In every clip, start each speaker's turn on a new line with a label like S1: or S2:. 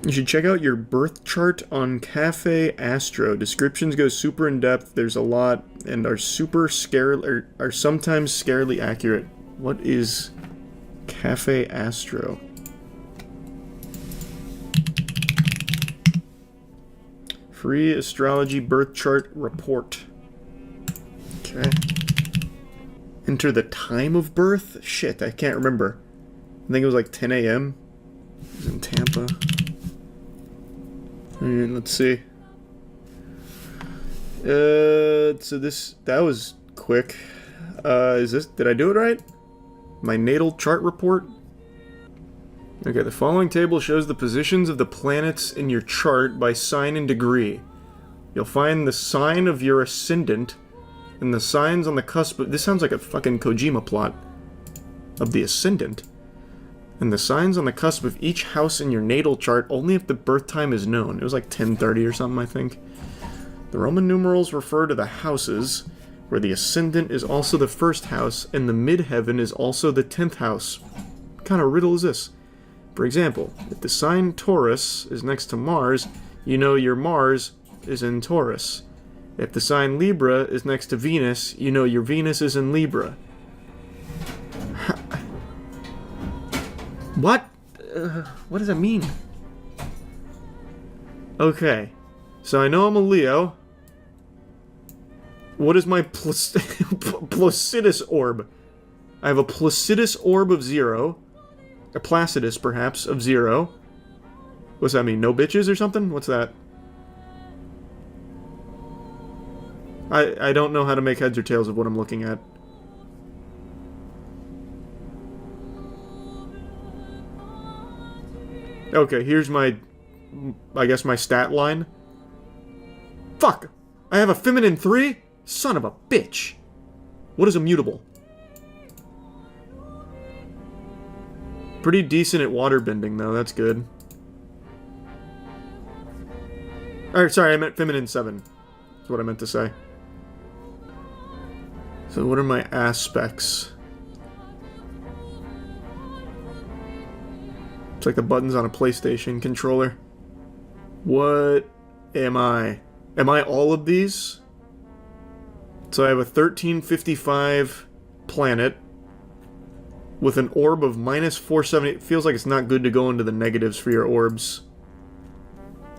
S1: You should check out your birth chart on Cafe Astro. Descriptions go super in depth. There's a lot and are are sometimes scarily accurate. What is Cafe Astro? Free astrology birth chart report. Okay. Enter the time of birth? Shit, I can't remember. I think it was like 10 a.m. It was in Tampa. Alright, let's see. That was quick. Did I do it right? My natal chart report? Okay, the following table shows the positions of the planets in your chart by sign and degree. You'll find the sign of your ascendant and the signs on the cusp of... This sounds like a fucking Kojima plot. Of the ascendant. And the signs on the cusp of each house in your natal chart only if the birth time is known. It was like 10:30 or something, I think. The Roman numerals refer to the houses, where the ascendant is also the first house, and the midheaven is also the 10th house. What kind of riddle is this? For example, if the sign Taurus is next to Mars, you know your Mars is in Taurus. If the sign Libra is next to Venus, you know your Venus is in Libra. What? What does that mean? Okay. So I know I'm a Leo. What is my Placidus orb? I have a Placidus orb of 0. A Placidus, perhaps, of 0. What's that mean? No bitches or something? What's that? I don't know how to make heads or tails of what I'm looking at. Okay, here's my... I guess my stat line. Fuck! I have a feminine 3? Son of a bitch! What is immutable? Pretty decent at waterbending, though. That's good. Or, sorry, I meant feminine 7. That's what I meant to say. So what are my aspects? It's like the buttons on a PlayStation controller. What am I? Am I all of these? So I have a 1355 planet with an orb of minus 470. It feels like it's not good to go into the negatives for your orbs.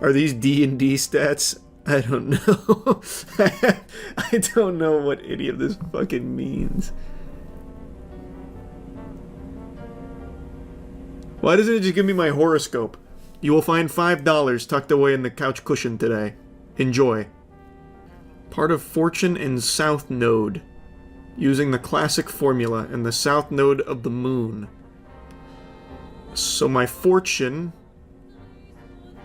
S1: Are these D&D stats? I don't know. I don't know what any of this fucking means. Why doesn't it just give me my horoscope? You will find $5 tucked away in the couch cushion today. Enjoy. Part of fortune and south node. Using the classic formula and the south node of the moon. So my fortune...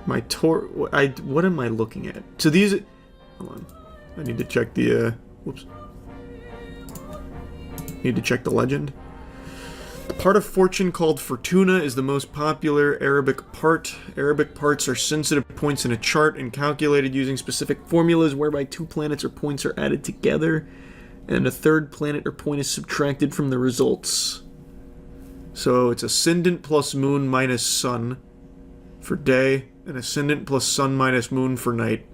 S1: My what am I looking at? So these... Hold on. I need to check the, whoops. Need to check the legend. The part of fortune called Fortuna is the most popular Arabic part. Arabic parts are sensitive points in a chart and calculated using specific formulas whereby 2 planets or points are added together and a third planet or point is subtracted from the results. So it's ascendant plus moon minus sun for day and ascendant plus sun minus moon for night.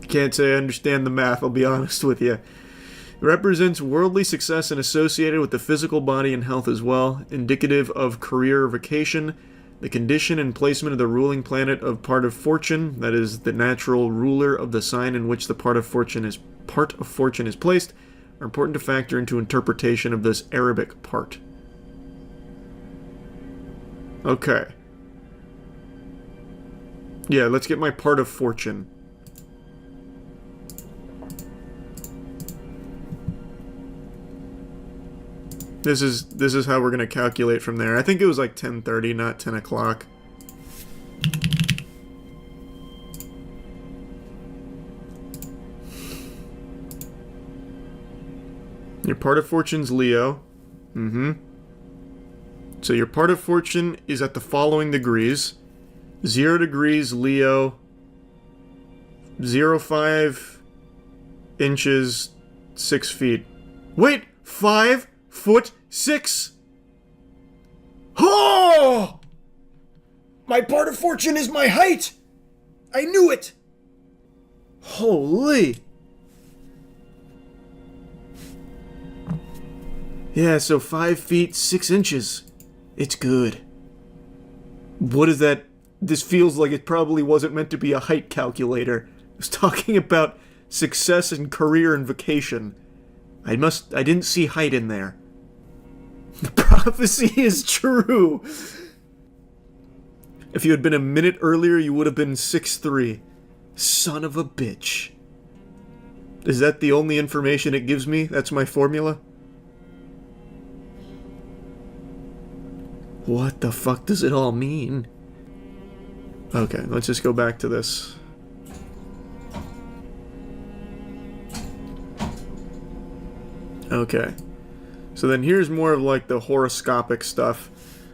S1: Can't say I understand the math, I'll be honest with you. It represents worldly success and associated with the physical body and health as well, indicative of career or vocation. The condition and placement of the ruling planet of part of fortune, that is, the natural ruler of the sign in which the part of fortune is placed, are important to factor into interpretation of this Arabic part. Okay. Yeah, let's get my part of fortune. This is how we're gonna calculate from there. I think it was like 10:30, not 10 o'clock. Your part of fortune's Leo. So your part of fortune is at the following degrees. 0 degrees Leo. 0.5 inches, 6 feet. Wait! 5'6". Oh! My part of fortune is my height! I knew it! Holy! Yeah, so 5 feet 6 inches. It's good. What is that? This feels like it probably wasn't meant to be a height calculator. I was talking about success and career and vacation. I didn't see height in there. The prophecy is true! If you had been a minute earlier, you would have been 6'3". Son of a bitch. Is that the only information it gives me? That's my formula? What the fuck does it all mean? Okay, let's just go back to this. Okay. So then here's more of like the horoscopic stuff.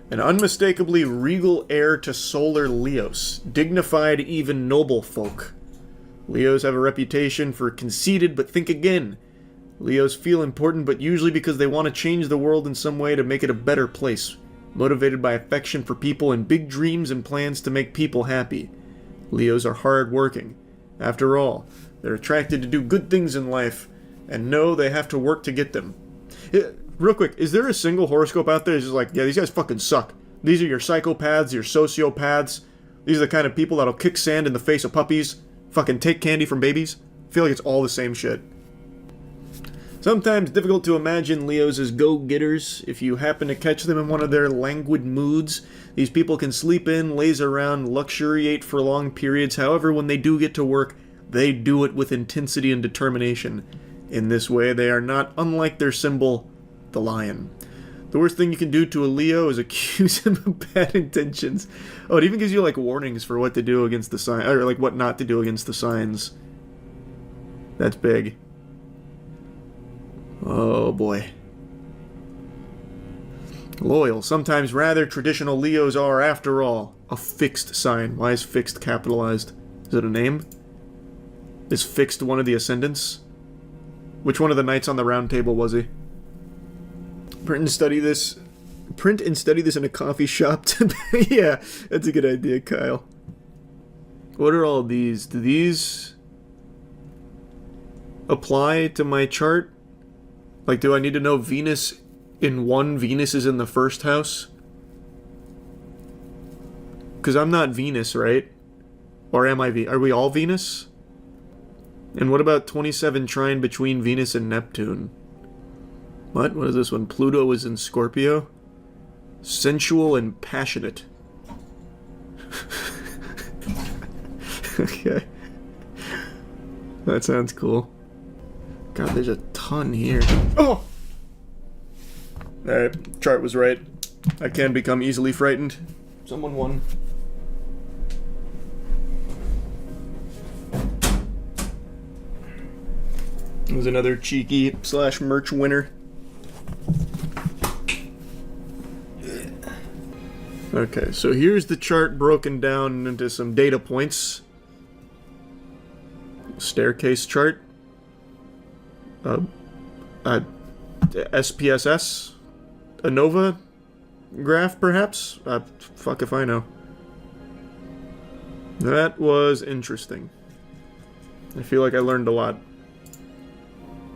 S1: An unmistakably regal heir to solar Leos. Dignified, even noble folk. Leos have a reputation for conceited but think again. Leos feel important but usually because they want to change the world in some way to make it a better place. Motivated by affection for people and big dreams and plans to make people happy. Leos are hard-working. After all, they're attracted to do good things in life, and know they have to work to get them. Real quick, is there a single horoscope out there that's just like, yeah, these guys fucking suck. These are your psychopaths, your sociopaths. These are the kind of people that'll kick sand in the face of puppies, fucking take candy from babies? I feel like it's all the same shit. Sometimes difficult to imagine Leos as go-getters. If you happen to catch them in one of their languid moods, these people can sleep in, laze around, luxuriate for long periods. However, when they do get to work, they do it with intensity and determination. In this way, they are not unlike their symbol, the lion. The worst thing you can do to a Leo is accuse him of bad intentions. Oh, it even gives you, like, warnings for what to do against the sign, or, like, what not to do against the signs. That's big. Oh boy. Loyal. Sometimes rather traditional Leos are, after all, a fixed sign. Why is fixed capitalized? Is it a name? Is fixed one of the ascendants? Which one of the knights on the round table was he? Print and study this in a coffee shop. Yeah, that's a good idea, Kyle. What are all these? Do these apply to my chart? Like, do I need to know Venus in 1, Venus is in the first house? Because I'm not Venus, right? Or am I Are we all Venus? And what about 27 trine between Venus and Neptune? What? What is this one? Pluto is in Scorpio? Sensual and passionate. Okay. That sounds cool. God, there's a ton here. Oh! Alright, chart was right. I can become easily frightened. Someone won. It was another cheeky / merch winner. Okay, so here's the chart broken down into some data points. Staircase chart. SPSS? ANOVA graph, perhaps? Fuck if I know. That was interesting. I feel like I learned a lot.